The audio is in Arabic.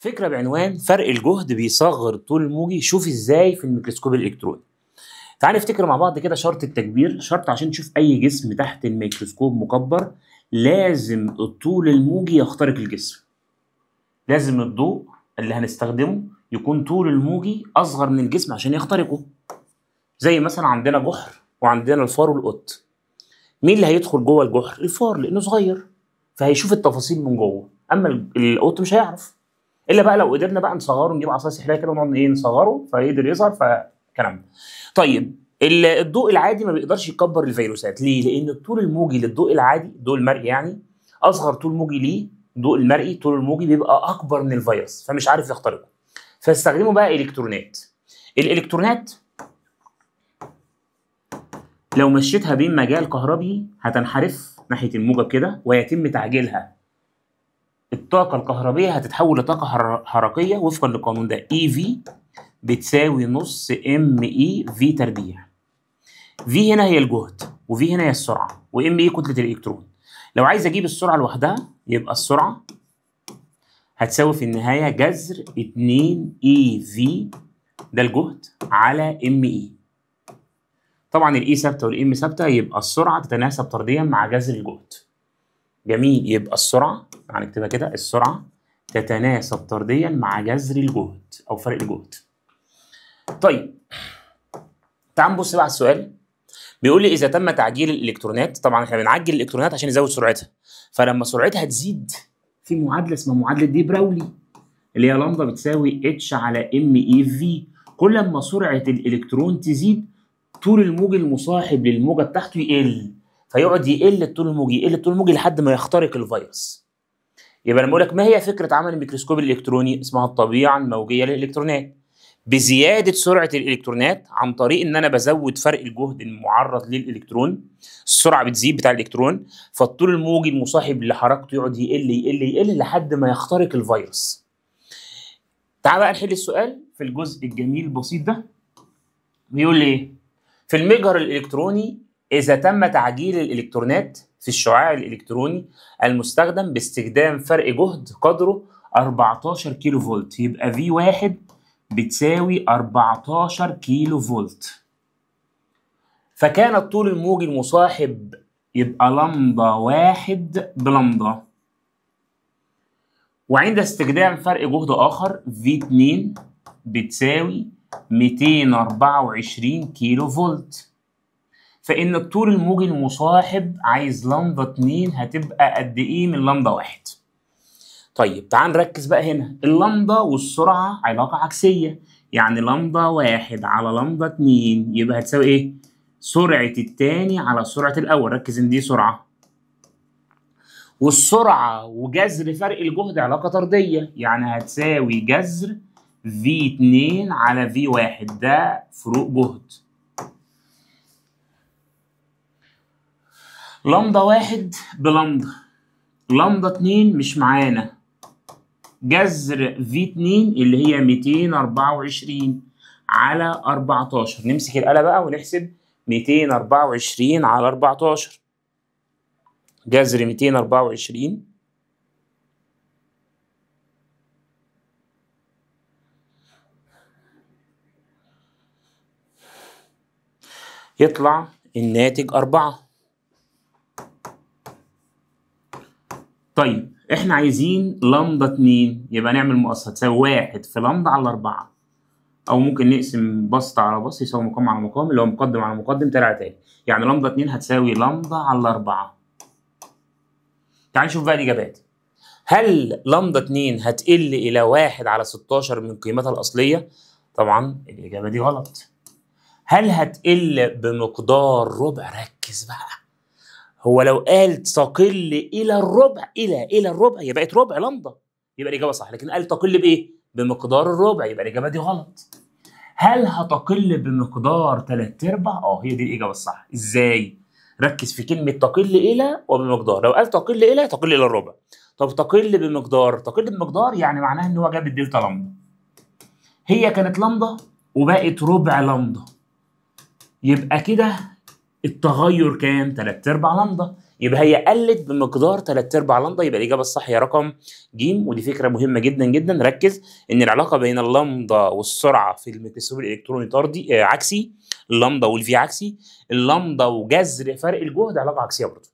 فكرة بعنوان فرق الجهد بيصغر الطول الموجي. شوف ازاي في الميكروسكوب الالكتروني. تعال نفتكر مع بعض كده شرط التكبير. شرط عشان تشوف اي جسم تحت الميكروسكوب مكبر لازم الطول الموجي يخترق الجسم. لازم الضوء اللي هنستخدمه يكون طول الموجي اصغر من الجسم عشان يخترقه. زي مثلا عندنا جحر وعندنا الفار والقط. مين اللي هيدخل جوه الجحر؟ الفار، لانه صغير فهيشوف التفاصيل من جوه، اما القط مش هيعرف. الا بقى لو قدرنا بقى نصغره، نجيب عصايه سحريه كده ونقعد نصغره فيقدر يظهر فكلام. طيب الضوء العادي ما بيقدرش يكبر الفيروسات. ليه؟ لان الطول الموجي للضوء العادي، الضوء المرئي يعني، اصغر طول موجي ليه الضوء المرئي، طول الموجي بيبقى اكبر من الفيروس فمش عارف يخترقه. فاستخدموا بقى الكترونات. الالكترونات لو مشيتها بين مجال كهربي هتنحرف ناحيه الموجب كده ويتم تعجيلها. الطاقة الكهربية هتتحول لطاقة حركية وفقا للقانون ده. EV بتساوي نص ME في تربيع. V هنا هي الجهد، وV هنا هي السرعة، وME كتلة الإلكترون. لو عايز أجيب السرعة لوحدها يبقى السرعة هتساوي في النهاية جذر 2EV ده الجهد على ME. طبعا الE ثابتة والM ثابتة، يبقى السرعة تتناسب طرديا مع جذر الجهد. جميل، يبقى السرعة هنكتبها كده، السرعة تتناسب طرديا مع جذر الجهد أو فرق الجهد. طيب تعال نبص بقى على السؤال. بيقول لي إذا تم تعجيل الإلكترونات، طبعا إحنا بنعجل الإلكترونات عشان نزود سرعتها، فلما سرعتها تزيد في معادلة اسمها معادلة دي براولي اللي هي لامدا بتساوي اتش على ام اي في. كل ما سرعة الإلكترون تزيد طول الموجي المصاحب للموجة بتاعته يقل، فيقعد يقل الطول الموجي، يقل الطول الموجي لحد ما يخترق الفيروس. يبقى لما اقول لك ما هي فكره عمل الميكروسكوب الالكتروني؟ اسمها الطبيعه الموجيه للالكترونات. بزياده سرعه الالكترونات عن طريق ان انا بزود فرق الجهد المعرض للالكترون، السرعه بتزيد بتاع الالكترون، فالطول الموجي المصاحب لحركته يقعد يقل يقل يقل لحد ما يخترق الفيروس. تعال بقى نحل السؤال في الجزء الجميل البسيط ده. بيقول لي ايه؟ في المجهر الالكتروني إذا تم تعجيل الإلكترونات في الشعاع الإلكتروني المستخدم باستخدام فرق جهد قدره 14 كيلو فولت، يبقى V1 بتساوي 14 كيلو فولت. فكان الطول الموجي المصاحب يبقى لمدا 1 بلمدا. وعند استخدام فرق جهد آخر V2 بتساوي 224 كيلو فولت. فإن الطول الموجي المصاحب عايز لمدا 2 هتبقى قد إيه من لمدا 1؟ طيب تعال نركز بقى هنا. اللمدا والسرعة علاقة عكسية، يعني لمدا 1 على لمدا 2 يبقى هتساوي إيه؟ سرعة التاني على سرعة الأول. ركز إن دي سرعة. والسرعة وجذر فرق الجهد علاقة طردية، يعني هتساوي جذر V2 على V1، ده فروق جهد. لمدا 1 بلمدا، لمدا 2 مش معانا، جذر V2 اللي هي 224 على 14. نمسك الآلة بقى ونحسب 224 على 14. جذر 224 يطلع الناتج 4. طيب احنا عايزين لمدا 2، يبقى نعمل مقص هتساوي 1 في لمدا على 4، او ممكن نقسم بسط على بسط يساوي مقام على مقام، اللي هو مقدم على مقدم تاني على تاني، يعني لمدا 2 هتساوي لمدا على 4. تعال نشوف بقى الاجابات. هل لمدا 2 هتقل الى 1 على 16 من قيمتها الاصليه؟ طبعا الاجابه دي غلط. هل هتقل بمقدار ربع؟ ركز بقى، هو لو قال تقل الى الربع، الى الربع يبقى بقت ربع لمدا، يبقى الاجابه صح. لكن قال تقل بايه؟ بمقدار الربع، يبقى الاجابه دي غلط. هل هتقل بمقدار 3/4؟ هي دي الاجابه الصح. ازاي؟ ركز في كلمه تقل الى وبمقدار. لو قال تقل الى تقل الى الربع. طب تقل بمقدار، تقل بمقدار يعني معناها ان هو جاب الدلتا لمدا. هي كانت لمدا وبقت ربع لمدا، يبقى كده التغير كام؟ 3/4 لمدا، يبقى هي قلت بمقدار 3/4 لمدا. يبقى الاجابه الصح هي رقم ج. ودي فكره مهمه جدا جدا. ركز ان العلاقه بين اللمدا والسرعه في الميكروسكوب الالكتروني طردي عكسي. اللمدا والفي عكسي. اللمدا وجذر فرق الجهد علاقه عكسيه برضه.